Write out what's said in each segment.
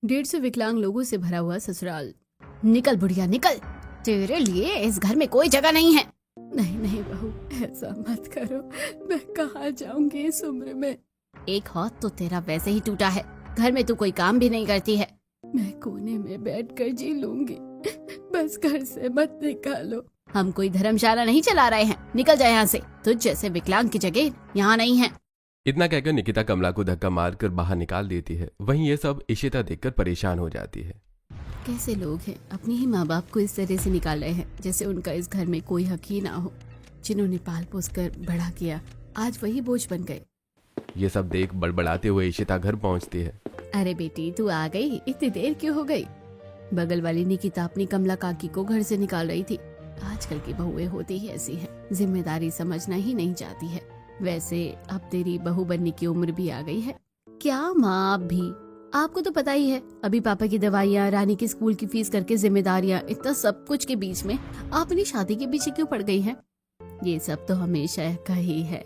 150 विकलांग लोगों से भरा हुआ ससुराल। निकल बुढ़िया निकल, तेरे लिए इस घर में कोई जगह नहीं है। नहीं नहीं बहू, ऐसा मत करो, मैं कहाँ जाऊंगी इस उम्र में। एक हाथ तो तेरा वैसे ही टूटा है, घर में तू कोई काम भी नहीं करती है। मैं कोने में बैठकर जी लूंगी, बस घर से मत निकालो। हम कोई धर्मशाला नहीं चला रहे हैं, निकल जाए यहाँ से। तुझ जैसे विकलांग की जगह यहाँ नहीं है। इतना कहकर निकिता कमला को धक्का मारकर बाहर निकाल देती है। वहीं ये सब इशिता देखकर परेशान हो जाती है। कैसे लोग हैं, अपने ही माँ बाप को इस तरह से निकाल रहे हैं जैसे उनका इस घर में कोई हक ही ना हो। जिन्होंने पाल पोस कर बड़ा किया, आज वही बोझ बन गए। ये सब देख बड़बड़ाते हुए इशिता घर पहुंचती है। अरे बेटी, तू आ गई, इतनी देर क्यों हो गई? बगल वाली निकिता अपनी कमला काकी को घर से निकाल रही थी। आजकल की बहुएं होती ही ऐसी हैं, जिम्मेदारी समझना ही नहीं चाहती है। वैसे अब तेरी बहू बनने की उम्र भी आ गई है। क्या माँ, आप भी? आपको तो पता ही है, अभी पापा की दवाइयाँ, रानी की स्कूल की फीस करके जिम्मेदारियाँ, इतना सब कुछ के बीच में आप अपनी शादी के पीछे क्यों पड़ गई हैं? ये सब तो हमेशा का ही है,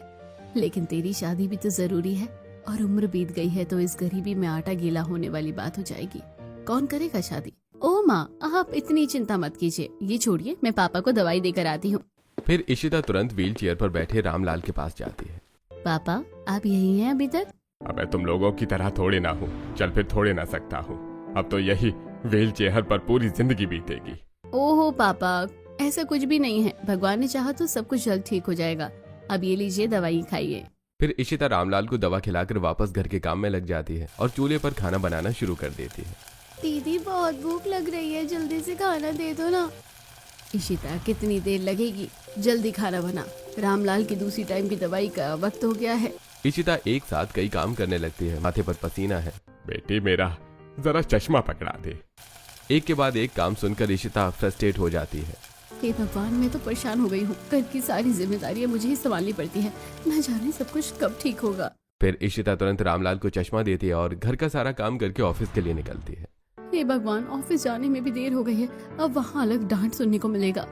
लेकिन तेरी शादी भी तो जरूरी है। और उम्र बीत गई है तो इस गरीबी में आटा गीला होने वाली बात हो जाएगी। कौन करेगा शादी? ओ माँ, आप इतनी चिंता मत कीजिए, ये छोड़िए, मैं पापा को दवाई देकर आती हूँ। फिर इशिता तुरंत व्हील चेयर पर बैठे रामलाल के पास जाती है। पापा, आप यही हैं अभी तक? अबे तुम लोगों की तरह थोड़े ना हूँ, चल फिर थोड़े ना सकता हूँ। अब तो यही व्हील चेयर पर पूरी जिंदगी बीतेगी। ओहो पापा, ऐसा कुछ भी नहीं है, भगवान ने चाहा तो सब कुछ जल्द ठीक हो जाएगा। अब ये लीजिए, दवाई खाइए। फिर इशिता रामलाल को दवा खिलाकर वापस घर के काम में लग जाती है और चूल्हे पर खाना बनाना शुरू कर देती है। दीदी, बहुत भूख लग रही है, जल्दी से खाना दे दो ना। इशिता, कितनी देर लगेगी? जल्दी खाना बना, रामलाल की दूसरी टाइम की दवाई का वक्त हो गया है। इशिता एक साथ कई काम करने लगती है। माथे पर पसीना है। बेटी मेरा, जरा चश्मा पकड़ा दे। एक के बाद एक काम सुनकर इशिता फ्रस्ट्रेट हो जाती है। हे भगवान, मैं तो परेशान हो गई हूँ। घर की सारी जिम्मेदारियाँ मुझे ही संभालनी पड़ती है, न जाने सब कुछ कब ठीक होगा। फिर इशिता तुरंत रामलाल को चश्मा देती है और घर का सारा काम करके ऑफिस के लिए निकलती है। हे भगवान, ऑफिस जाने में भी देर हो गई है, अब वहाँ अलग डांट सुनने को मिलेगा।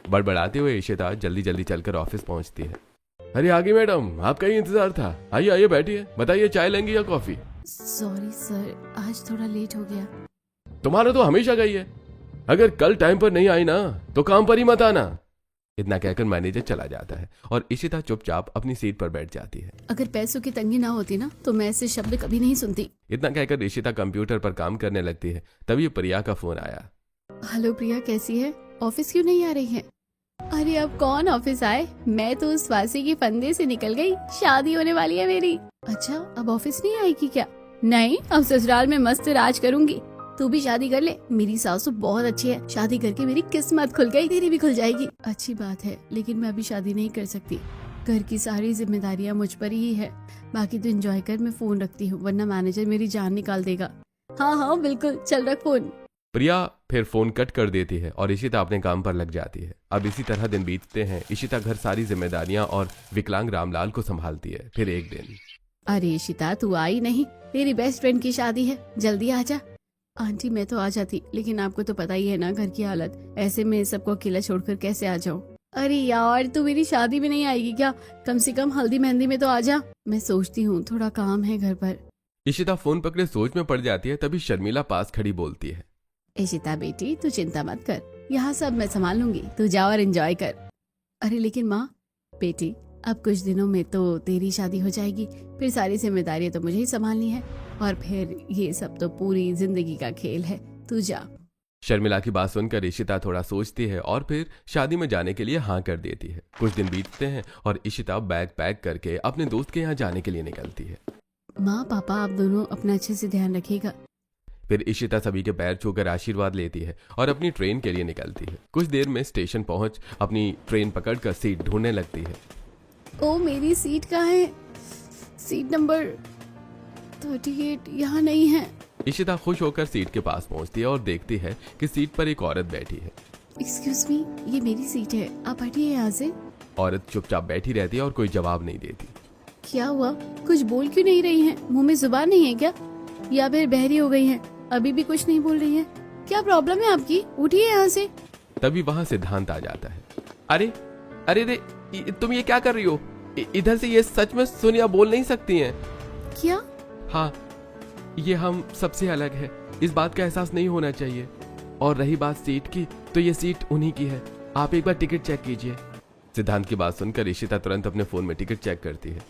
बड़बड़ाते हुए इशिता जल्दी जल्दी चलकर ऑफिस पहुंचती है। अरे आगे मैडम, आपका ही इंतजार था। आइए आइए बैठिए, बताइए चाय लेंगे या कॉफी? सॉरी सर, आज थोड़ा लेट हो गया। तुम्हारा तो हमेशा का ही है, अगर कल टाइम पर नहीं आई ना तो काम पर ही मत आना। इतना कहकर मैनेजर चला जाता है और इशिता चुपचाप अपनी सीट पर बैठ जाती है। अगर पैसों की तंगी ना होती ना तो मैं ऐसे शब्द कभी नहीं सुनती। इतना कहकर इशिता कंप्यूटर पर काम करने लगती है। तभी प्रिया का फोन आया। हेलो प्रिया, कैसी है? ऑफिस क्यों नहीं आ रही है? अरे अब कौन ऑफिस आए, मैं तो उस वासी के फंदे से निकल गई, शादी होने वाली है मेरी। अच्छा, अब ऑफिस नहीं आएगी क्या? नहीं, अब ससुराल में मस्त राज करूंगी। तू भी शादी कर ले, मेरी सास तो बहुत अच्छी है, शादी करके मेरी किस्मत खुल गई, तेरी भी खुल जाएगी। अच्छी बात है, लेकिन मैं अभी शादी नहीं कर सकती। घर की सारी जिम्मेदारियाँ मुझ पर ही है। बाकी तो एंजॉय कर, मैं फोन रखती हूँ, वरना मैनेजर मेरी जान निकाल देगा। हाँ हाँ बिल्कुल, चल रख फोन। प्रिया फिर फोन कट कर देती है और इशिता अपने काम पर लग जाती है। अब इसी तरह दिन बीतते हैं। इशिता घर सारी जिम्मेदारियां और विकलांग रामलाल को संभालती है। फिर एक दिन, अरे इशिता, तू आई नहीं, तेरी बेस्ट फ्रेंड की शादी है, जल्दी आ जा। आंटी, मैं तो आ जाती, लेकिन आपको तो पता ही है ना घर की हालत, ऐसे में सबको अकेला छोड़कर कैसे आ जाऊं? अरे यार, तू मेरी शादी में नहीं आएगी क्या? कम से कम हल्दी मेहंदी में तो आ जा। मैं सोचती हूँ, थोड़ा काम है घर पर। इशिता फोन पकड़े सोच में पड़ जाती है। तभी शर्मिला पास खड़ी बोलती है। इशिता बेटी, तू चिंता मत कर, यहाँ सब मैं संभाल लूंगी, तू जा और एंजॉय कर। अरे लेकिन माँ, बेटी अब कुछ दिनों में तो तेरी शादी हो जाएगी, फिर सारी जिम्मेदारियां तो मुझे ही संभालनी है, और फिर ये सब तो पूरी जिंदगी का खेल है, तू जा। शर्मिला की बात सुनकर इशिता थोड़ा सोचती है और फिर शादी में जाने के लिए हाँ कर देती है। कुछ दिन बीतते हैं और इशिता बैग पैक करके अपने दोस्त के यहाँ जाने के लिए निकलती है। माँ पापा, आप दोनों अपना अच्छे से ध्यान रखिएगा। फिर इशिता सभी के पैर छूकर आशीर्वाद लेती है और अपनी ट्रेन के लिए निकलती है। कुछ देर में स्टेशन पहुंच अपनी ट्रेन पकड़कर सीट ढूंढने लगती है। ओ, मेरी सीट कहाँ है? सीट नंबर 38 यहाँ नहीं है। इशिता खुश होकर सीट के पास पहुंचती है और देखती है कि सीट पर एक औरत बैठी है। एक्सक्यूज मी, ये मेरी सीट है, आप हटिए यहाँ से। औरत चुपचाप बैठी रहती है और कोई जवाब नहीं देती। क्या हुआ, कुछ बोल क्यों नहीं रही हैं? मुंह में जुबान नहीं है क्या, या फिर बहरी हो गई हैं? अभी भी कुछ नहीं बोल रही है, क्या प्रॉब्लम है आपकी? उठिए यहाँ से। तभी वहाँ सिद्धांत आ जाता है। अरे अरे रे, तुम ये क्या कर रही हो? इधर से, ये सच में सुनिया बोल नहीं सकती हैं। क्या? हाँ, ये हम सबसे अलग है, इस बात का एहसास नहीं होना चाहिए। और रही बात सीट की, तो ये सीट उन्हीं की है, आप एक बार टिकट चेक कीजिए। सिद्धांत की बात सुनकर इशिता तुरंत अपने फोन में टिकट चेक करती है।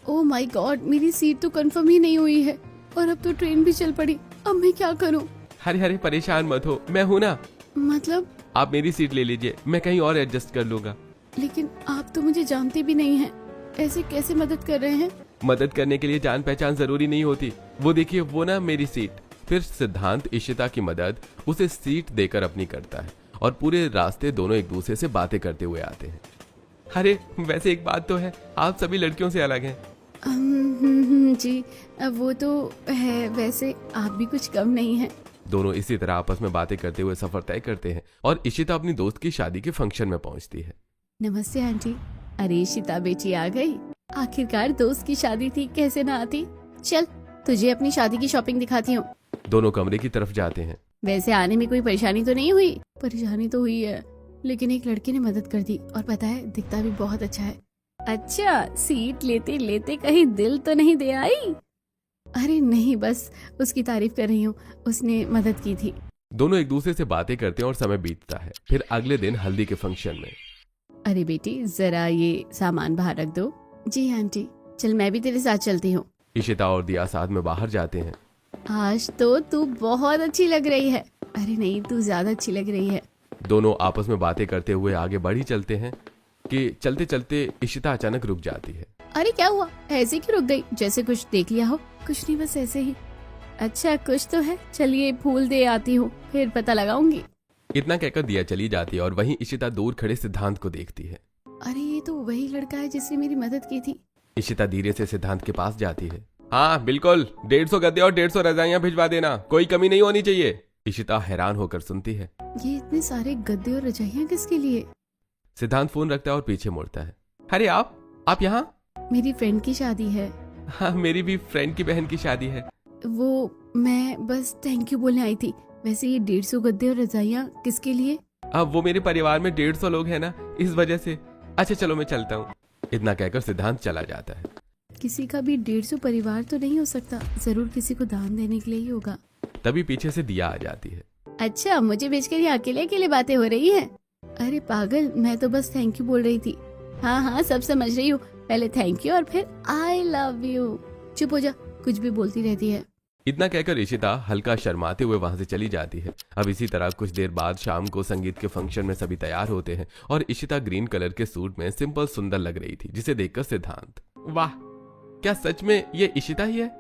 ओह माय गॉड, मेरी सीट तो कंफर्म ही नहीं हुई है और अब तो ट्रेन भी चल पड़ी। अब मैं क्या करूं? हरे हरे परेशान मत हो, मैं हूं ना। मतलब? आप मेरी सीट ले लीजिए, मैं कहीं और एडजस्ट कर लूंगा। लेकिन आप तो मुझे जानते भी नहीं हैं, ऐसे कैसे मदद कर रहे हैं? मदद करने के लिए जान पहचान जरूरी नहीं होती। वो देखिए, वो ना मेरी सीट। फिर सिद्धांत इशिता की मदद उसे सीट देकर अपनी करता है और पूरे रास्ते दोनों एक दूसरे से बातें करते हुए आते हैं। अरे वैसे एक बात तो है, आप सभी लड़कियों से अलग हैं। जी वो तो है, वैसे आप भी कुछ कम नहीं हैं। दोनों इसी तरह आपस में बातें करते हुए सफर तय करते हैं और इशिता अपनी दोस्त की शादी के फंक्शन में पहुंचती है। नमस्ते आंटी। अरे इशिता बेटी आ गई, आखिरकार दोस्त की शादी थी, कैसे ना आती। चल तुझे अपनी शादी की शॉपिंग दिखाती हूँ। दोनों कमरे की तरफ जाते हैं। वैसे आने में कोई परेशानी तो नहीं हुई? परेशानी तो हुई है, लेकिन एक लड़के ने मदद कर दी और पता है दिखता भी बहुत अच्छा है। अच्छा, सीट लेते लेते कहीं दिल तो नहीं दे आई? अरे नहीं, बस उसकी तारीफ कर रही हूँ, उसने मदद की थी। दोनों एक दूसरे से बातें करते हैं और समय बीतता है। फिर अगले दिन हल्दी के फंक्शन में। अरे बेटी जरा ये सामान बाहर रख दो। जी आंटी। चल मैं भी तेरे साथ चलती हूँ। इशिता और दिया साथ में बाहर जाते हैं। आज तो तू बहुत अच्छी लग रही है। अरे नहीं, तू ज्यादा अच्छी लग रही है। दोनों आपस में बातें करते हुए आगे बढ़ ही चलते हैं कि चलते चलते इशिता अचानक रुक जाती है। अरे क्या हुआ, ऐसे क्यों रुक गई? जैसे कुछ देख लिया हो। कुछ नहीं, बस ऐसे ही। अच्छा कुछ तो है, चलिए फूल दे आती हूँ, फिर पता लगाऊंगी। इतना कहकर दिया चली जाती है और वहीं इशिता दूर खड़े सिद्धांत को देखती है। अरे ये तो वही लड़का है जिसने मेरी मदद की थी। इशिता धीरे से सिद्धांत के पास जाती है। हाँ बिल्कुल, 150 गद्दे और 150 रजाइयां भिजवा देना, कोई कमी नहीं होनी चाहिए। इशिता हैरान होकर सुनती है। ये इतने सारे गद्दे और रजाइयां किसके लिए? सिद्धांत फोन रखता है और पीछे मुड़ता है। अरे आप यहाँ? मेरी फ्रेंड की शादी है। हाँ मेरी भी फ्रेंड की बहन की शादी है। वो मैं बस थैंक यू बोलने आई थी। वैसे ये 150 गद्दे और रजाइयां किसके लिए? अब वो मेरे परिवार में 150 लोग हैं ना, इस वजह से। अच्छा चलो मैं चलता हूँ। इतना कहकर सिद्धांत चला जाता है। किसी का भी 150 परिवार तो नहीं हो सकता, जरूर किसी को दान देने के लिए ही होगा। तभी पीछे से दिया आ जाती है। अच्छा, मुझे भेजकर ये अकेले अकेले बातें हो रही है? अरे पागल, मैं तो बस थैंक यू बोल रही थी। हाँ हाँ सब समझ रही हूँ, पहले थैंक यू और फिर आई लव यू। चुप हो जा, कुछ भी बोलती रहती है। इतना कहकर इशिता हल्का शर्माते हुए वहां से चली जाती है। अब इसी तरह कुछ देर बाद शाम को संगीत के फंक्शन में सभी तैयार होते हैं और इशिता ग्रीन कलर के सूट में सिंपल सुंदर लग रही थी, जिसे देखकर सिद्धांत, वाह क्या सच में ये इशिता ही है?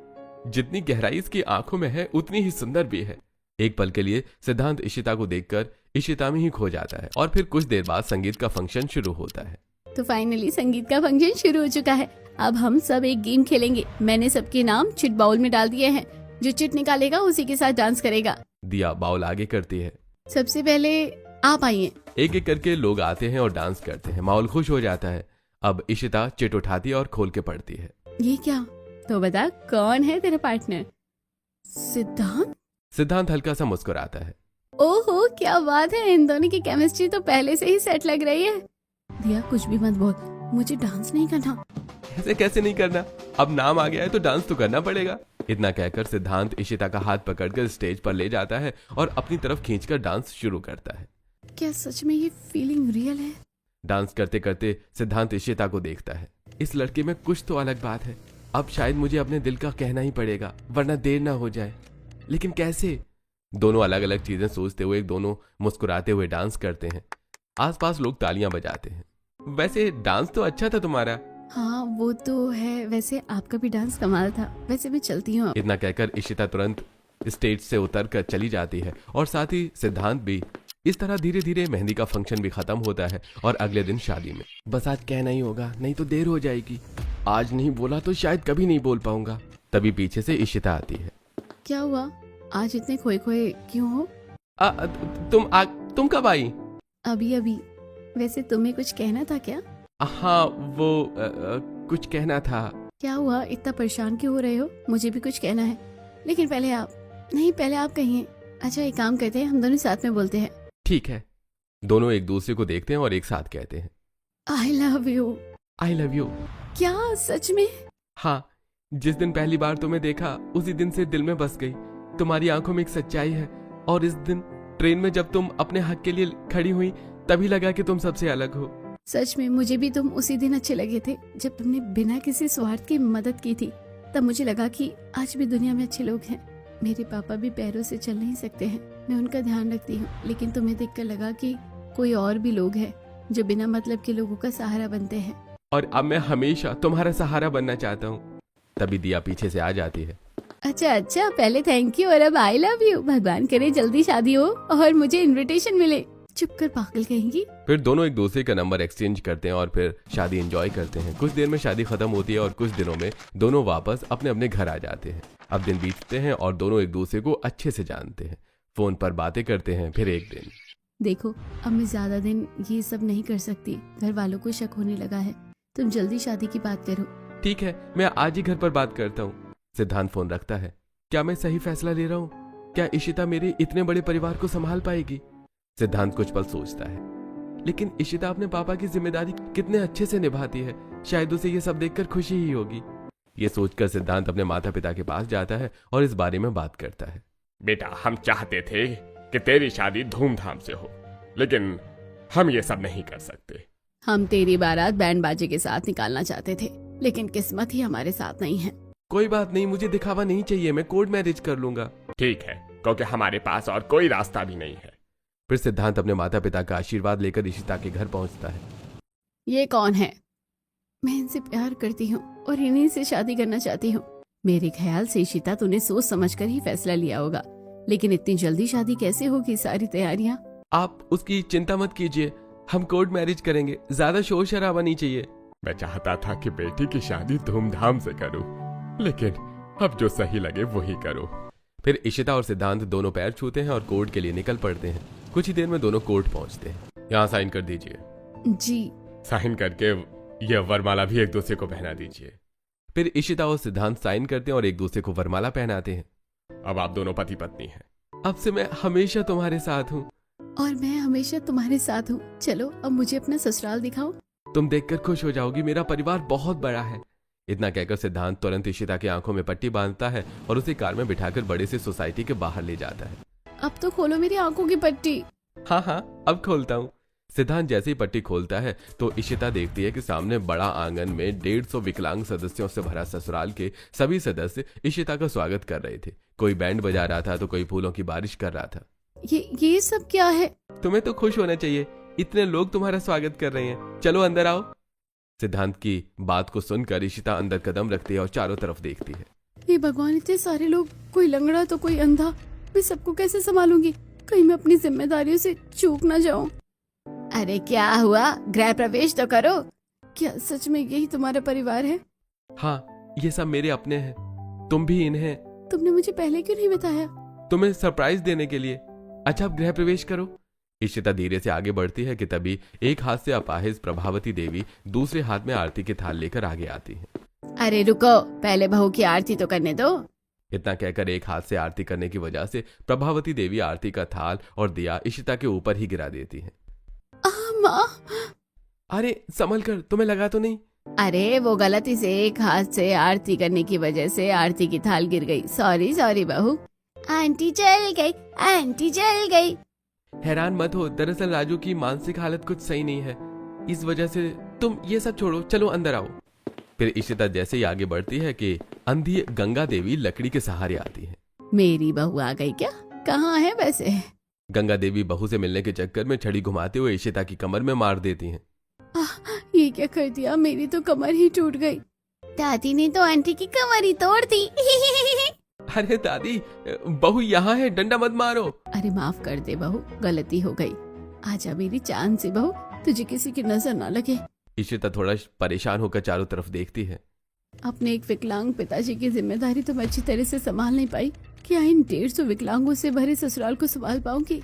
जितनी गहराई इसकी आंखों में है उतनी ही सुंदर भी है। एक पल के लिए सिद्धांत इशिता को देखकर इशिता में ही खो जाता है और फिर कुछ देर बाद संगीत का फंक्शन शुरू होता है। तो फाइनली संगीत का फंक्शन शुरू हो चुका है। अब हम सब एक गेम खेलेंगे। मैंने सबके नाम चिट बाउल में डाल दिए हैं, जो चिट निकालेगा उसी के साथ डांस करेगा। दिया बाउल आगे करती है। सबसे पहले आप आइए। एक एक करके लोग आते हैं और डांस करते हैं। माहौल खुश हो जाता है। अब इशिता चिट उठाती है और खोल के पढ़ती है। ये क्या? तो बता कौन है तेरा पार्टनर? सिद्धांत। सिद्धांत हल्का सा मुस्कुराता है। ओहो क्या बात है, इन दोनों की केमिस्ट्री तो पहले से ही सेट लग रही है। दिया कुछ भी मत बोल, मुझे डांस नहीं करना। ऐसे कैसे नहीं करना? अब नाम आ गया है तो डांस तो करना पड़ेगा। इतना कहकर सिद्धांत इशिता का हाथ पकड़कर स्टेज पर ले जाता है और अपनी तरफ खींचकर डांस शुरू करता है। क्या सच में ये फीलिंग रियल है? डांस करते करते सिद्धांत इशिता को देखता है। इस लड़के में कुछ तो अलग बात है। अब शायद मुझे अपने दिल का कहना ही पड़ेगा, वरना देर ना हो जाए। लेकिन कैसे? दोनों अलग अलग चीजें सोचते हुए दोनों मुस्कुराते हुए डांस करते हैं। आसपास लोग तालियां बजाते हैं। वैसे डांस तो अच्छा था तुम्हारा। हाँ वो तो है, वैसे आपका भी डांस कमाल था। वैसे मैं चलती हूँ। इतना कहकर इशिता तुरंत स्टेज से उतरकर चली जाती है और साथ ही सिद्धांत भी। इस तरह धीरे धीरे मेहंदी का फंक्शन भी खत्म होता है और अगले दिन शादी में। बस आज कहना ही होगा, नहीं तो देर हो जाएगी। आज नहीं बोला तो शायद कभी नहीं बोल पाऊंगा। तभी पीछे से इशिता आती है। क्या हुआ, आज इतने खोए खोए क्यों हो? तुम कब आई? अभी अभी। वैसे तुम्हें कुछ कहना था क्या? हाँ वो कुछ कहना था। क्या हुआ, इतना परेशान क्यों हो रहे हो? मुझे भी कुछ कहना है, लेकिन पहले आप कहिए। अच्छा एक काम करते हैं, हम दोनों साथ में बोलते हैं। ठीक है। दोनों एक दूसरे को देखते हैं और एक साथ कहते हैं, I love you. I love you. क्या सच में? हाँ जिस दिन पहली बार तुम्हें देखा उसी दिन से दिल में बस गई। तुम्हारी आंखों में एक सच्चाई है, और इस दिन ट्रेन में जब तुम अपने हक के लिए खड़ी हुई तभी लगा कि तुम सबसे अलग हो। सच में मुझे भी तुम उसी दिन अच्छे लगे थे जब तुमने बिना किसी स्वार्थ की मदद की थी। तब मुझे लगा कि आज भी दुनिया में अच्छे लोग हैं। मेरे पापा भी पैरों से चल नहीं सकते हैं, मैं उनका ध्यान रखती हूँ, लेकिन तुम्हें देखकर लगा कि कोई और भी लोग हैं जो बिना मतलब के लोगों का सहारा बनते हैं। और अब मैं हमेशा तुम्हारा सहारा बनना चाहता हूँ। तभी दिया पीछे से आ जाती है। अच्छा, पहले थैंक यू और अब आई लव यू। भगवान करे जल्दी शादी हो और मुझे इनविटेशन मिले। चुप कर पागल कहेंगी। फिर दोनों एक दूसरे का नंबर एक्सचेंज करते हैं और फिर शादी एंजॉय करते हैं। कुछ देर में शादी खत्म होती है और कुछ दिनों में दोनों वापस अपने अपने घर आ जाते हैं। अब दिन बीतते हैं और दोनों एक दूसरे को अच्छे से जानते हैं, फोन पर बातें करते हैं। फिर एक दिन, देखो अब मैं ज्यादा दिन ये सब नहीं कर सकती, घर वालों को शक होने लगा है। तुम जल्दी शादी की बात करो। ठीक है, मैं आज ही घर पर बात करता हूँ। सिद्धांत फोन रखता है। क्या मैं सही फैसला ले रहा हूँ? क्या इशिता मेरे इतने बड़े परिवार को संभाल पाएगी? सिद्धांत कुछ पल सोचता है, लेकिन इशिता अपने पापा की जिम्मेदारी कितने अच्छे से निभाती है, शायद उसे ये सब देखकर खुशी ही होगी। ये सोचकर सिद्धांत अपने माता पिता के पास जाता है और इस बारे में बात करता है। बेटा, हम चाहते थे कि तेरी शादी धूमधाम से हो, लेकिन हम ये सब नहीं कर सकते। हम तेरी बारात बैंड बाजे के साथ निकालना चाहते थे, लेकिन किस्मत ही हमारे साथ नहीं है। कोई बात नहीं, मुझे दिखावा नहीं चाहिए, मैं कोर्ट मैरिज कर लूंगा। ठीक है, क्योंकि हमारे पास और कोई रास्ता भी नहीं है। फिर सिद्धांत अपने माता पिता का आशीर्वाद लेकर इशिता के घर पहुंचता है। ये कौन है? मैं इनसे प्यार करती हूँ और इन्हीं से शादी करना चाहती हूँ। मेरे ख्याल से इशिता तूने सोच समझकर ही फैसला लिया होगा, लेकिन इतनी जल्दी शादी कैसे होगी? सारी तैयारियाँ। आप उसकी चिंता मत कीजिए, हम कोर्ट मैरिज करेंगे, ज्यादा शोर शराबा नहीं चाहिए। मैं चाहता था कि बेटी की शादी धूमधाम से करूं, लेकिन अब जो सही लगे वही करो। फिर इशिता और सिद्धांत दोनों पैर छूते हैं और कोर्ट के लिए निकल पड़ते हैं। कुछ ही देर में दोनों कोर्ट पहुंचते हैं। यहाँ साइन कर दीजिए। जी। साइन करके ये वरमाला भी एक दूसरे को पहना दीजिए। फिर इशिता और सिद्धांत साइन करते हैं और एक दूसरे को वरमाला पहनाते हैं। अब आप दोनों पति पत्नी हैं। अब से मैं हमेशा तुम्हारे साथ हूँ। और मैं हमेशा तुम्हारे साथ हूँ। चलो अब मुझे अपना ससुराल दिखाओ। तुम देखकर खुश हो जाओगी, मेरा परिवार बहुत बड़ा है। इतना कहकर सिद्धांत तुरंत इशिता की आंखों में पट्टी बांधता है और उसे कार में बिठाकर बड़े से सोसाइटी के बाहर ले जाता है। अब तो खोलो मेरी आंखों की पट्टी। हाँ, अब खोलता हूँ। सिद्धांत जैसे ही पट्टी खोलता है तो इशिता देखती है कि सामने बड़ा आंगन में 150 विकलांग सदस्यों से भरा ससुराल के सभी सदस्य इशिता का स्वागत कर रहे थे। कोई बैंड बजा रहा था तो कोई फूलों की बारिश कर रहा था। ये सब क्या है? तुम्हें तो खुश होना चाहिए, इतने लोग तुम्हारा स्वागत कर रहे हैं। चलो अंदर आओ। सिद्धांत की बात को सुनकर इशिता अंदर कदम रखती है और चारों तरफ देखती है। हे भगवान, इतने सारे लोग, कोई लंगड़ा तो कोई अंधा, मैं सबको कैसे संभालूंगी? कहीं मैं अपनी जिम्मेदारियों से चूक ना जाऊं। अरे क्या हुआ, गृह प्रवेश तो करो। क्या सच में यही तुम्हारा परिवार है? हाँ, ये सब मेरे अपने हैं, तुम भी इन्हें। तुमने मुझे पहले क्यों नहीं बताया? तुम्हें सरप्राइज देने के लिए। अच्छा, अब गृह प्रवेश करो। इशिता धीरे से आगे बढ़ती है कि तभी एक हाथ से अपाहिज प्रभावती देवी दूसरे हाथ में आरती की थाल लेकर आगे आती है। अरे रुको, पहले बहू की आरती तो करने दो। इतना कहकर एक हाथ से आरती करने की वजह से प्रभावती देवी आरती का थाल और दिया इशिता के ऊपर ही गिरा देती है। माँ! अरे संभल कर, तुम्हें लगा तो नहीं? अरे वो गलती से एक हाथ से आरती करने की वजह से आरती की थाल गिर गई। सॉरी बहू। आंटी चल गई, आंटी चल गई। हैरान मत हो, दरअसल राजू की मानसिक हालत कुछ सही नहीं है, इस वजह से तुम ये सब छोड़ो, चलो अंदर आओ। फिर इशिता जैसे ही आगे बढ़ती है कि अंधी गंगा देवी लकड़ी के सहारे आती है। मेरी बहू आ गई क्या? कहाँ है वैसे? गंगा देवी बहू से मिलने के चक्कर में छड़ी घुमाते हुए इशिता की कमर में मार देती हैं। ये क्या कर दिया, मेरी तो कमर ही टूट गई। दादी ने तो आंटी की कमर ही तोड़ दी। अरे दादी, बहू यहाँ है, डंडा मत मारो। अरे माफ कर दे बहू, गलती हो गई। आजा मेरी चांद सी बहू, तुझे किसी की नजर ना लगे। इशिता थोड़ा परेशान होकर चारों तरफ देखती है। अपने एक विकलांग पिताजी की जिम्मेदारी तो मैं अच्छी तरह से संभाल नहीं पाई, क्या इन 150 विकलांगों से भरे ससुराल को संभाल पाऊंगी?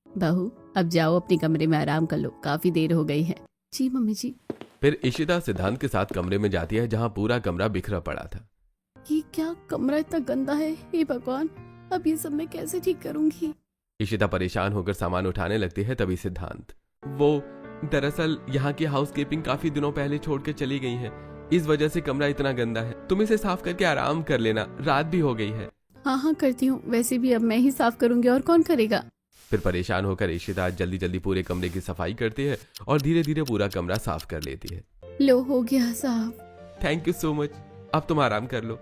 बहू अब जाओ अपने कमरे में आराम कर लो, काफी देर हो गई है। जी मम्मी जी। फिर इशिता सिद्धांत के साथ कमरे में जाती है जहाँ पूरा कमरा बिखरा पड़ा था। ये क्या कमरा इतना गंदा है, हे भगवान, अब ये सब मैं कैसे ठीक करूंगी? इशिता परेशान होकर सामान उठाने लगती है। तभी सिद्धांत, वो दरअसल यहाँ की हाउसकीपिंग काफी दिनों पहले छोड़ के चली गई है, इस वजह से कमरा इतना गंदा है। तुम इसे साफ करके आराम कर लेना, रात भी हो गई है। हाँ हाँ करती हूँ, वैसे भी अब मैं ही साफ करूंगी और कौन करेगा। फिर परेशान होकर इशिता जल्दी जल्दी पूरे कमरे की सफाई करती है और धीरे धीरे पूरा कमरा साफ कर लेती है। लो हो गया साफ। थैंक यू सो मच, अब तुम आराम कर लो।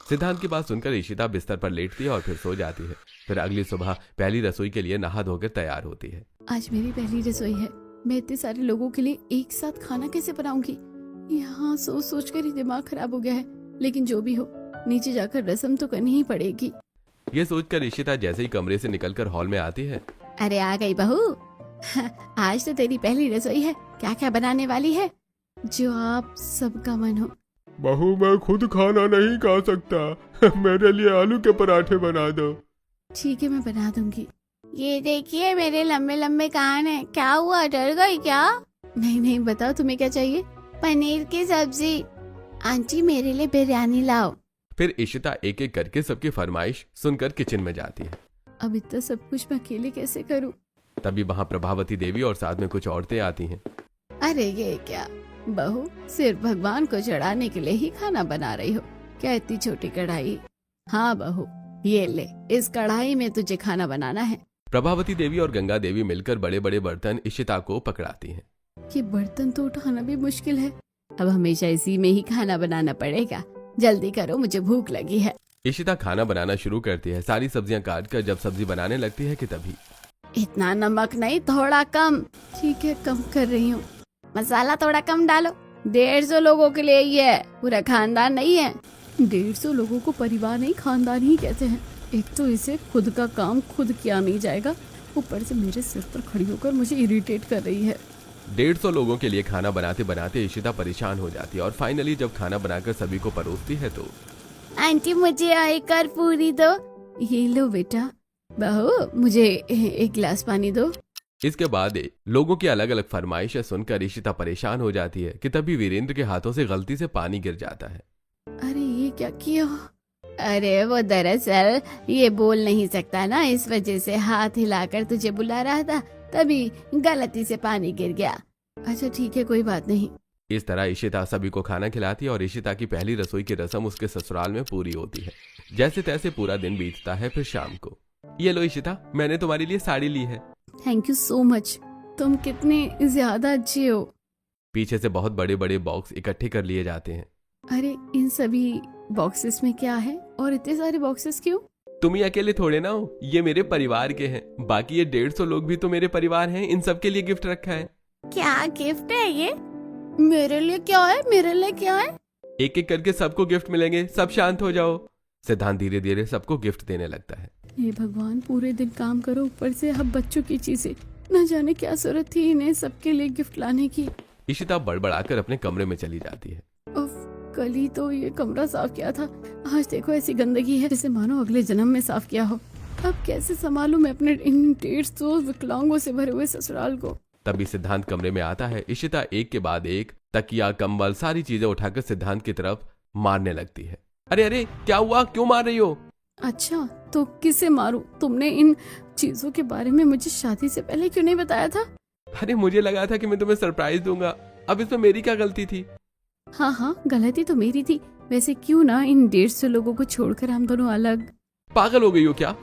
सिद्धांत की बात सुनकर इशिता बिस्तर पर लेटती है और फिर सो जाती है। फिर अगली सुबह पहली रसोई के लिए नहा धोकर तैयार होती है। आज मेरी पहली रसोई है, मैं इतने सारे लोगों के लिए एक साथ खाना कैसे बनाऊंगी। यहाँ सोच सोच कर ही दिमाग खराब हो गया है। लेकिन जो भी हो, नीचे जाकर रसम तो करनी ही पड़ेगी। ये सोचकर इशिता जैसे ही कमरे से निकलकर हॉल में आती है। अरे आ गई बहू। आज तो तेरी पहली रसोई है, क्या क्या बनाने वाली है जो आप सबका मन हो। बहू मैं खुद खाना नहीं खा सकता, मेरे लिए आलू के पराठे बना दो। ठीक है मैं बना दूंगी। ये देखिए मेरे लंबे लंबे कान हैं, क्या हुआ, डर गई क्या। नहीं नहीं बताओ तुम्हें क्या चाहिए। पनीर की सब्जी। आंटी मेरे लिए बिरयानी लाओ। फिर इशिता एक एक करके सबकी फरमाइश सुनकर किचन में जाती है। अब इतना सब कुछ मैं अकेले कैसे करूं। तभी वहाँ प्रभावती देवी और साथ में कुछ औरतें आती हैं। अरे ये क्या बहू, सिर्फ भगवान को चढ़ाने के लिए ही खाना बना रही हो क्या, इतनी छोटी कढ़ाई। हाँ बहू ये ले, इस कढ़ाई में तुझे खाना बनाना है। प्रभावती देवी और गंगा देवी मिलकर बड़े बड़े बर्तन इशिता को पकड़ाती हैं। ये बर्तन तो उठाना भी मुश्किल है, अब हमेशा इसी में ही खाना बनाना पड़ेगा। जल्दी करो, मुझे भूख लगी है। इशिता खाना बनाना शुरू करती है। सारी सब्जियां काट कर जब सब्जी बनाने लगती है कि तभी इतना नमक नहीं, थोड़ा कम। ठीक है कम कर रही हूँ। मसाला थोड़ा कम डालो, 150 लोगों के लिए ही है, पूरा खानदान नहीं है। 150 लोगों को परिवार नहीं खानदान ही कहते हैं। एक तो इसे खुद का काम खुद किया नहीं जाएगा, ऊपर से मेरे सिर पर खड़ी होकर मुझे इरिटेट कर रही है। 150 लोगों के लिए खाना बनाते बनाते इशिता परेशान हो जाती है और फाइनली जब खाना बनाकर सभी को परोसती है तो आंटी मुझे आकर पूरी दो। ये लो बेटा। बहू मुझे एक गिलास पानी दो। इसके बाद लोगों की अलग अलग फरमाइशें सुनकर इशिता परेशान हो जाती है कि तभी वीरेंद्र के हाथों से गलती से पानी गिर जाता है। अरे ये क्या किया। अरे वो दरअसल ये बोल नहीं सकता ना, इस वजह से हाथ हिलाकर तुझे बुला रहा था, तभी गलती से पानी गिर गया। अच्छा ठीक है कोई बात नहीं। इस तरह इशिता सभी को खाना खिलाती है और इशिता की पहली रसोई की रस्म उसके ससुराल में पूरी होती है। जैसे तैसे पूरा दिन बीतता है। फिर शाम को, ये लो इशिता, मैंने तुम्हारे लिए साड़ी ली है। थैंक यू सो मच, तुम कितने ज्यादा अच्छे हो। पीछे से बहुत बड़े बड़े बॉक्स इकट्ठे कर लिए जाते हैं। अरे इन सभी बॉक्सेस में क्या है और इतने सारे बॉक्सेस क्यों। तुम ही अकेले थोड़े ना हो, ये मेरे परिवार के हैं। बाकी ये 150 लोग भी तो मेरे परिवार हैं, इन सब के लिए गिफ्ट रखा है। क्या गिफ्ट है ये। मेरे लिए क्या है, मेरे लिए क्या है। एक एक करके सबको गिफ्ट मिलेंगे, सब शांत हो जाओ। सिद्धांत धीरे धीरे सबको गिफ्ट देने लगता है। हे भगवान, पूरे दिन काम करो, ऊपर से अब बच्चों की चीजें। न जाने क्या जरूरत थी इन्हें सबके लिए गिफ्ट लाने की। इशिता बड़बड़ाकर अपने कमरे में चली जाती है। कल ही तो ये कमरा साफ किया था, आज देखो ऐसी गंदगी है जैसे मानो अगले जन्म में साफ किया हो। अब कैसे संभालूं मैं अपने इन 150 विकलांगों से भरे हुए ससुराल को। तभी सिद्धांत कमरे में आता है। इशिता एक के बाद एक तकिया, कंबल, सारी चीजें उठाकर सिद्धांत की तरफ मारने लगती है। अरे अरे क्या हुआ, क्यों मार रही हो। अच्छा तो किसे मारूं, तुमने इन चीजों के बारे में मुझे शादी से पहले क्यों नहीं बताया था। अरे मुझे लगा था कि मैं तुम्हें सरप्राइज दूंगा, अब इसमें मेरी क्या गलती थी। हाँ हाँ गलती तो मेरी थी, वैसे क्यों ना इन 150 लोगों को छोड़कर हम दोनों अलग। पागल हो गई हो क्या,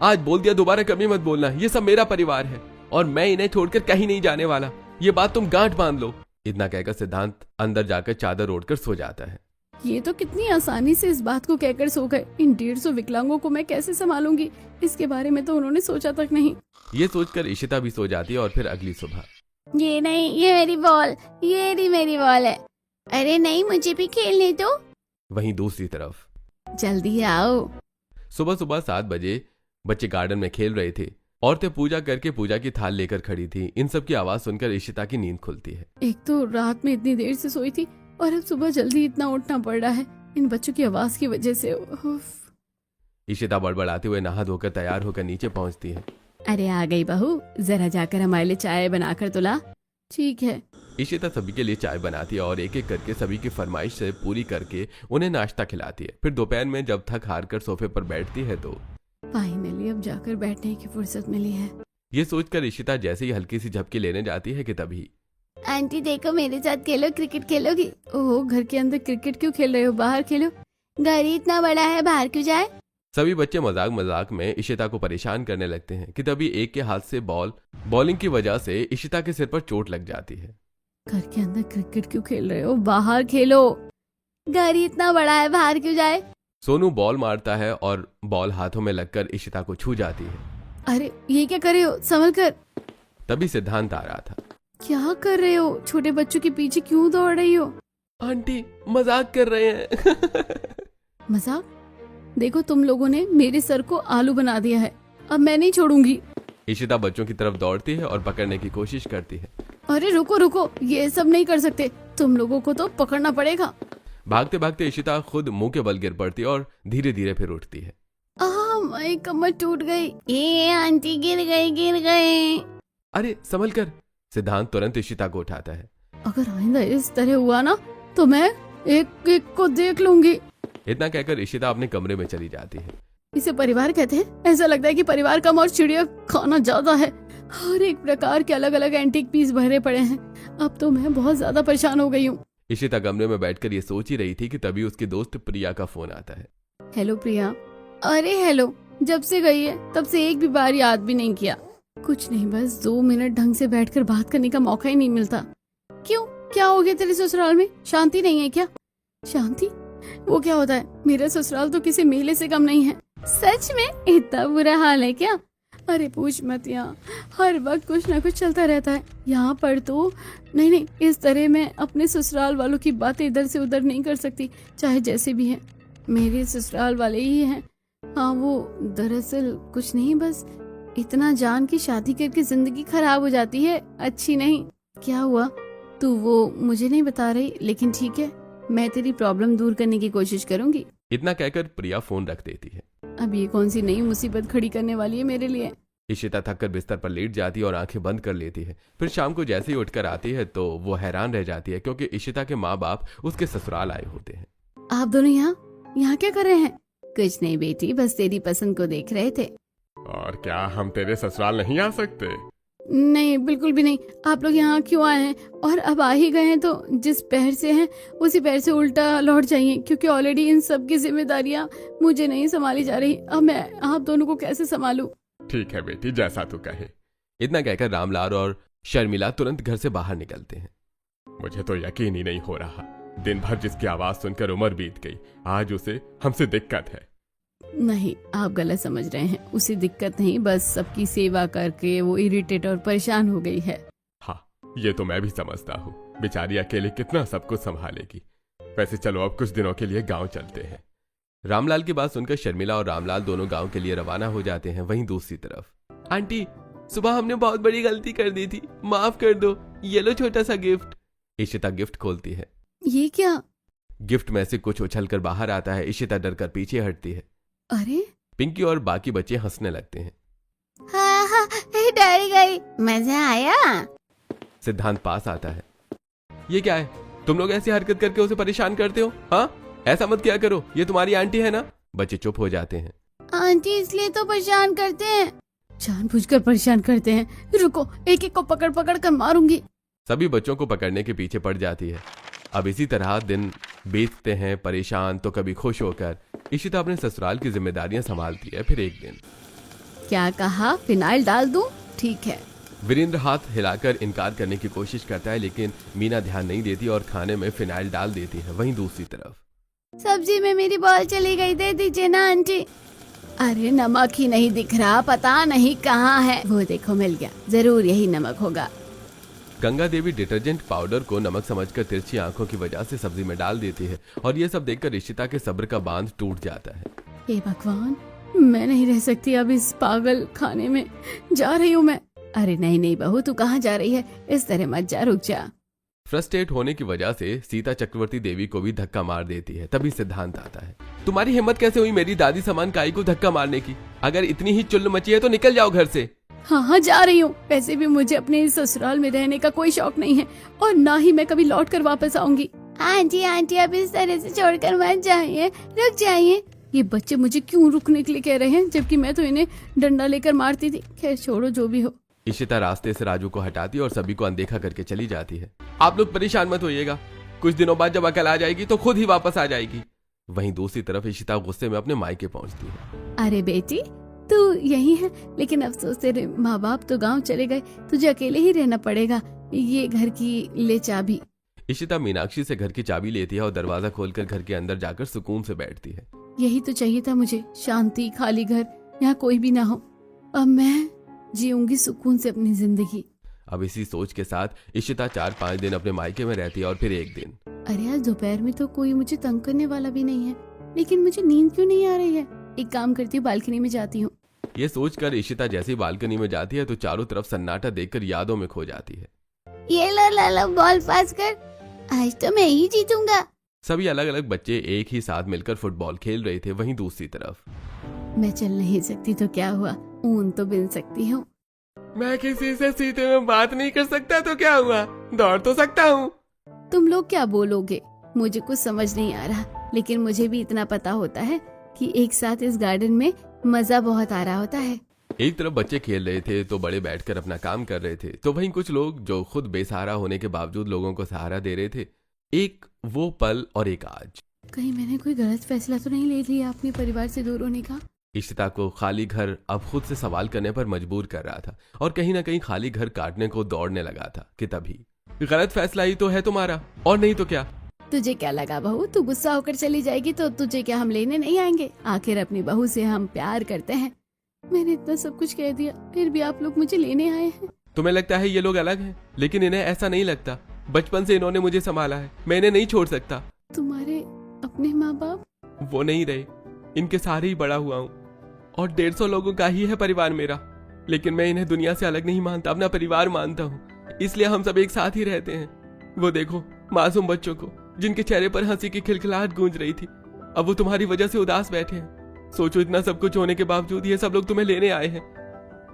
आज बोल दिया, दोबारा कभी मत बोलना। ये सब मेरा परिवार है और मैं इन्हें छोड़कर कहीं नहीं जाने वाला, ये बात तुम गांठ बांध लो। इतना कहकर सिद्धांत अंदर जाकर चादर ओढ़कर सो जाता है। ये तो कितनी आसानी से इस बात को कहकर सो गए। इन 150 विकलांगों को मैं कैसे संभालूंगी, इसके बारे में तो उन्होंने सोचा तक नहीं। ये सोचकर इशिता भी सो जाती है और फिर अगली सुबह। ये नहीं, ये मेरी बॉल, ये रही मेरी बॉल है। अरे नहीं, मुझे भी खेलने दो। वहीं दूसरी तरफ, जल्दी आओ। सुबह सुबह 7 बजे बच्चे गार्डन में खेल रहे थे। औरतें पूजा करके पूजा की थाल लेकर खड़ी थी। इन सब की आवाज सुनकर इशिता की नींद खुलती है। एक तो रात में इतनी देर से सोई थी और अब सुबह जल्दी इतना उठना पड़ रहा है इन बच्चों की आवाज की वजह से। उफ। इशिता बड़बड़ाते हुए नहा धोकर तैयार होकर नीचे पहुंचती है। अरे आ गई बहू, जरा जाकर हमारे लिए चाय बनाकर तो ला। ठीक है। इशिता सभी के लिए चाय बनाती है और एक एक करके सभी की फरमाइश से पूरी करके उन्हें नाश्ता खिलाती है। फिर दोपहर में जब थक हार कर सोफे पर बैठती है तो फाइनली अब जाकर बैठने की फुर्सत मिली है। ये सोचकर इशिता जैसे ही हल्की सी झपकी लेने जाती है कि तभी आंटी देखो मेरे साथ खेलो, क्रिकेट खेलोगी? ओह, घर के अंदर क्रिकेट क्यों खेल रहे हो, बाहर खेलो। घर ही इतना बड़ा है, बाहर क्यों जाए? सभी बच्चे मजाक मजाक में इशिता को परेशान करने लगते हैं कि तभी एक के हाथ से बॉलिंग की वजह से इशिता के सिर पर चोट लग जाती है। घर के अंदर क्रिकेट क्यों खेल रहे हो, बाहर खेलो। घर ही इतना बड़ा है, बाहर क्यों जाए? सोनू बॉल मारता है और बॉल हाथों में लगकर इशिता को छू जाती है। अरे ये क्या कर रहे हो, संभल कर। तभी सिद्धांत आ रहा था। क्या कर रहे हो, छोटे बच्चों के पीछे क्यों दौड़ रही हो? आंटी मजाक कर रहे हैं। मजाक? देखो तुम लोगों ने मेरे सर को आलू बना दिया है, अब मैं नहीं छोड़ूंगी। इशिता बच्चों की तरफ दौड़ती है और पकड़ने की कोशिश करती है। अरे रुको रुको, ये सब नहीं कर सकते, तुम लोगों को तो पकड़ना पड़ेगा। भागते भागते इशिता खुद मुंह के बल गिर पड़ती है और धीरे धीरे फिर उठती है। मेरी कमर टूट गई। ए आंटी गिर गए। अरे संभल कर। सिद्धांत तुरंत इशिता को उठाता है। अगर आइंदा इस तरह हुआ ना तो मैं एक एक को देख लूंगी। इतना कहकर इशिता अपने कमरे में चली जाती है। इसे परिवार कहते हैं? ऐसा लगता है कि परिवार कम और चिड़िया खाना ज्यादा है। हर एक प्रकार के अलग अलग एंटीक पीस भरे पड़े हैं। अब तो मैं बहुत ज्यादा परेशान हो गई हूँ। इशिता कमरे में बैठकर ये सोच ही रही थी कि तभी उसकी दोस्त प्रिया का फोन आता है। हेलो प्रिया। अरे हेलो, जब से गई है तब से एक भी बार याद भी नहीं किया। कुछ नहीं, बस 2 मिनट ढंग से बैठकर बात करने का मौका ही नहीं मिलता। क्यों, क्या हो गया तेरे ससुराल में? शांति नहीं है क्या? शांति? वो क्या होता है? मेरा ससुराल तो किसी मेले से कम नहीं है। सच में इतना बुरा हाल है क्या? अरे पूछ मत, यहाँ हर वक्त कुछ ना कुछ चलता रहता है। यहाँ पर तो नहीं, इस तरह मैं अपने ससुराल वालों की बातें इधर से उधर नहीं कर सकती, चाहे जैसे भी है। मेरे ससुराल वाले ही हैं। हाँ, वो दरअसल कुछ नहीं, बस इतना जान की शादी करके जिंदगी खराब हो जाती है, अच्छी नहीं। क्या हुआ? तू वो मुझे नहीं बता रही, लेकिन ठीक है, मैं तेरी प्रॉब्लम दूर करने की कोशिश करूंगी। इतना कहकर प्रिया फोन रख देती है। अब ये कौन सी नई मुसीबत खड़ी करने वाली है मेरे लिए? इशिता थककर बिस्तर पर लेट जाती है और आंखें बंद कर लेती है। फिर शाम को जैसे ही उठकर आती है तो वो हैरान रह जाती है क्योंकि इशिता के माँ बाप उसके ससुराल आए होते हैं। आप दोनों यहाँ क्या कर रहे हैं? कुछ नहीं बेटी, बस तेरी पसंद को देख रहे थे। और क्या हम तेरे ससुराल नहीं आ सकते? नहीं, बिल्कुल भी नहीं। आप लोग यहाँ क्यों आए हैं? और अब आ ही गए हैं तो जिस पैर से हैं उसी पैर से उल्टा लौट जाइए, क्योंकि ऑलरेडी इन सब की जिम्मेदारियाँ मुझे नहीं संभाली जा रही। अब मैं आप दोनों को कैसे संभालूं? ठीक है बेटी, जैसा तू कहे। इतना कहकर रामलाल और शर्मिला तुरंत घर से बाहर निकलते हैं। मुझे तो यकीन ही नहीं हो रहा, दिन भर जिसकी आवाज सुनकर उम्र बीत गई, आज उसे हमसे दिक्कत है। नहीं, आप गलत समझ रहे हैं। उसे दिक्कत नहीं, बस सबकी सेवा करके वो इरिटेट और परेशान हो गई है। हाँ, ये तो मैं भी समझता हूँ। बेचारी अकेले कितना सब कुछ संभालेगी। वैसे चलो अब कुछ दिनों के लिए गांव चलते हैं। रामलाल की बात सुनकर शर्मिला और रामलाल दोनों गांव के लिए रवाना हो जाते हैं। वहीं दूसरी तरफ आंटी, सुबह हमने बहुत बड़ी गलती कर दी थी, माफ कर दो, ये लो छोटा सा गिफ्ट। इशिता गिफ्ट खोलती है। ये क्या? गिफ्ट में से कुछ उछलकर बाहर आता है। इशिता डरकर पीछे हटती है। अरे पिंकी और बाकी बच्चे हंसने लगते हैं। हाँ, डर गई, मजा आया। सिद्धांत पास आता है। ये क्या है, तुम लोग ऐसी हरकत करके उसे परेशान करते हो? हाँ, ऐसा मत किया करो, ये तुम्हारी आंटी है ना। बच्चे चुप हो जाते हैं। आंटी इसलिए तो परेशान करते हैं, जानबूझकर परेशान करते हैं। रुको, एक एक को पकड़ पकड़ कर मारूंगी। सभी बच्चों को पकड़ने के पीछे पड़ जाती है। अब इसी तरह दिन बीतते हैं, परेशान तो कभी खुश होकर। इशिता अपने ससुराल की जिम्मेदारियां संभालती है। फिर एक दिन, क्या कहा? फिनाइल डाल दूं? ठीक है। वीरेंद्र हाथ हिलाकर इनकार करने की कोशिश करता है, लेकिन मीना ध्यान नहीं देती और खाने में फिनाइल डाल देती है। वहीं दूसरी तरफ सब्जी में मेरी बॉल चली गई, दे दीजिए ना आंटी। अरे नमक ही नहीं दिख रहा, पता नहीं कहाँ है। वो देखो, मिल गया, जरूर यही नमक होगा। गंगा देवी डिटर्जेंट पाउडर को नमक समझकर तिरछी आंखों की वजह से सब्जी में डाल देती है और ये सब देखकर इशिता के सब्र का बांध टूट जाता है। हे भगवान, मैं नहीं रह सकती अब इस पागल खाने में। जा रही हूँ मैं। अरे नहीं बहू, तू कहाँ जा रही है? इस तरह मत जा, रुक जा। फ्रस्ट्रेट होने की वजह से सीता चक्रवर्ती देवी को भी धक्का मार देती है। तभी सिद्धांत आता है। तुम्हारी हिम्मत कैसे हुई मेरी दादी समान काई को धक्का मारने की? अगर इतनी ही चुल्ल मची है तो निकल जाओ घर से। हाँ, जा रही हूँ। वैसे भी मुझे अपने इस ससुराल में रहने का कोई शौक नहीं है और ना ही मैं कभी लौट कर वापस आऊंगी। आंटी अब इस तरह से छोड़कर मत जाइए, रुक जाइए। ये बच्चे मुझे क्यों रुकने के लिए कह रहे हैं, जबकि मैं तो इन्हें डंडा लेकर मारती थी। खैर छोड़ो, जो भी हो। इशिता रास्ते से राजू को हटाती है और सभी को अनदेखा करके चली जाती है। आप लोग परेशान मत होइएगा, कुछ दिनों बाद जब अकल आ जाएगी तो खुद ही वापस आ जाएगी। वहीं दूसरी तरफ इशिता गुस्से में अपने मायके पहुंचती है। अरे बेटी, तू यही है, लेकिन अफसोस तेरे माँ बाप तो गांव चले गए, तुझे अकेले ही रहना पड़ेगा। ये घर की ले चाबी। इशिता मीनाक्षी से घर की चाबी लेती है और दरवाजा खोलकर घर के अंदर जाकर सुकून से बैठती है। यही तो चाहिए था मुझे, शांति, खाली घर, यहाँ कोई भी ना हो। अब मैं जीऊंगी सुकून से अपनी जिंदगी। अब इसी सोच के साथ इशिता 4-5 दिन अपने मायके में रहती है और फिर एक दिन। अरे आज दोपहर में तो कोई मुझे तंग करने वाला भी नहीं है, लेकिन मुझे नींद क्यों नहीं आ रही है। एक काम करती हूँ, बालकनी में जाती हूँ। ये सोचकर इशिता जैसे ही बालकनी में जाती है तो चारों तरफ सन्नाटा देखकर यादों में खो जाती है। ये ला बॉल पास कर, आज तो मैं ही जीतूंगा। सभी अलग अलग बच्चे एक ही साथ मिलकर फुटबॉल खेल रहे थे। वहीं दूसरी तरफ मैं चल नहीं सकती तो क्या हुआ, ऊन तो बिन सकती हूँ। मैं किसी से सीधे में बात नहीं कर सकता तो क्या हुआ, दौड़ तो सकता हूँ। तुम लोग क्या बोलोगे मुझे कुछ समझ नहीं आ रहा, लेकिन मुझे भी इतना पता होता है कि एक साथ इस गार्डन में मजा बहुत आ रहा होता है। एक तरफ बच्चे खेल रहे थे तो बड़े बैठकर अपना काम कर रहे थे, तो वहीं कुछ लोग जो खुद बेसहारा होने के बावजूद लोगों को सहारा दे रहे थे। एक वो पल और एक आज। कहीं मैंने कोई गलत फैसला तो नहीं ले लिया अपने परिवार से दूर होने का। इशिता को खाली घर अब खुद से सवाल करने पर मजबूर कर रहा था और कहीं ना कहीं खाली घर काटने को दौड़ने लगा था कि तभी गलत फैसला ही तो है तुम्हारा, और नहीं तो क्या। तुझे क्या लगा बहू, तू गुस्सा होकर चली जाएगी तो तुझे क्या हम लेने नहीं आएंगे? आखिर अपनी बहू से हम प्यार करते हैं। मैंने इतना सब कुछ कह दिया, फिर भी आप लोग मुझे लेने आए हैं। तुम्हें लगता है ये लोग अलग हैं, लेकिन इन्हें ऐसा नहीं लगता। बचपन से इन्होंने मुझे संभाला है, मैं इन्हें नहीं छोड़ सकता। तुम्हारे अपने माँ बाप? वो नहीं रहे, इनके सारे ही बड़ा हुआ हूँ और 150 लोगों का ही है परिवार मेरा, लेकिन मैं इन्हें दुनिया से अलग नहीं मानता, अपना परिवार मानता हूँ। इसलिए हम सब एक साथ ही रहते हैं। वो देखो मासूम बच्चों को, जिनके चेहरे पर हंसी की खिलखिलाहट गूंज रही थी, अब वो तुम्हारी वजह से उदास बैठे हैं। सोचो, इतना सब कुछ होने के बावजूद ये सब लोग तुम्हें लेने आए हैं।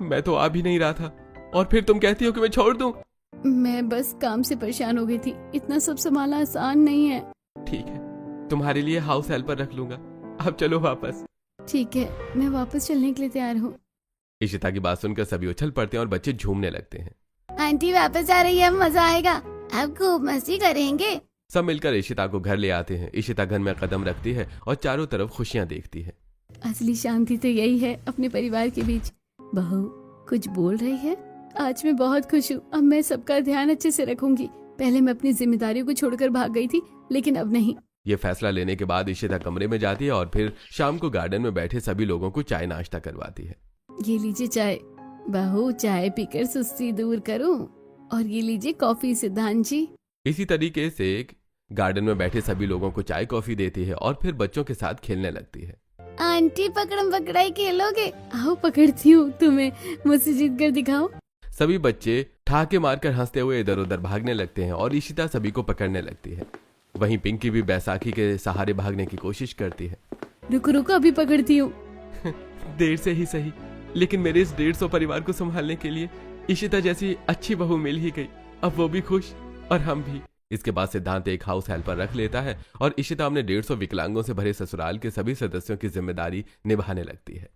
मैं तो आ भी नहीं रहा था और फिर तुम कहती हो कि मैं छोड़ दूं। मैं बस काम से परेशान हो गई थी, इतना सब संभालना आसान नहीं है। ठीक है, तुम्हारे लिए हाउस हेल्पर रख लूंगा। अब चलो वापस। ठीक है, मैं वापस चलने के लिए तैयार हूँ। इशिता की बात सुनकर सभी उछल पड़ते हैं और बच्चे झूमने लगते हैं। आंटी वापस आ रही है, मजा आएगा, अब खूब मस्ती करेंगे। सब मिलकर इशिता को घर ले आते हैं। इशिता घर में कदम रखती है और चारों तरफ खुशियां देखती है। असली शांति तो यही है, अपने परिवार के बीच। बहू कुछ बोल रही है? आज मैं बहुत खुश हूँ, अब मैं सबका ध्यान अच्छे से रखूंगी। पहले मैं अपनी जिम्मेदारियों को छोड़कर भाग गई थी, लेकिन अब नहीं। ये फैसला लेने के बाद इशिता कमरे में जाती है और फिर शाम को गार्डन में बैठे सभी लोगों को चाय नाश्ता करवाती है। ये लीजिए चाय। बहू चाय पीकर सुस्ती दूर करूं, और ये लीजिए कॉफी सिद्धांत जी। इसी तरीके से गार्डन में बैठे सभी लोगों को चाय कॉफी देती है और फिर बच्चों के साथ खेलने लगती है। आंटी पकड़म पकड़ाई खेलोगे? आओ पकड़ती हूँ तुम्हें, मुझसे जीत कर दिखाओ। सभी बच्चे ठहाके मारकर हंसते हुए इधर उधर भागने लगते हैं और इशिता सभी को पकड़ने लगती है। वहीं पिंकी भी बैसाखी के सहारे भागने की कोशिश करती है। रुको रुको, अभी पकड़ती हूँ। देर से ही सही, लेकिन मेरे इस 150 परिवार को संभालने के लिए इशिता जैसी अच्छी बहू मिल ही गई। अब वो भी खुश और हम भी। इसके बाद सिद्धांत एक हाउस हेल्पर रख लेता है और इशिता अपने 150 विकलांगों से भरे ससुराल के सभी सदस्यों की जिम्मेदारी निभाने लगती है।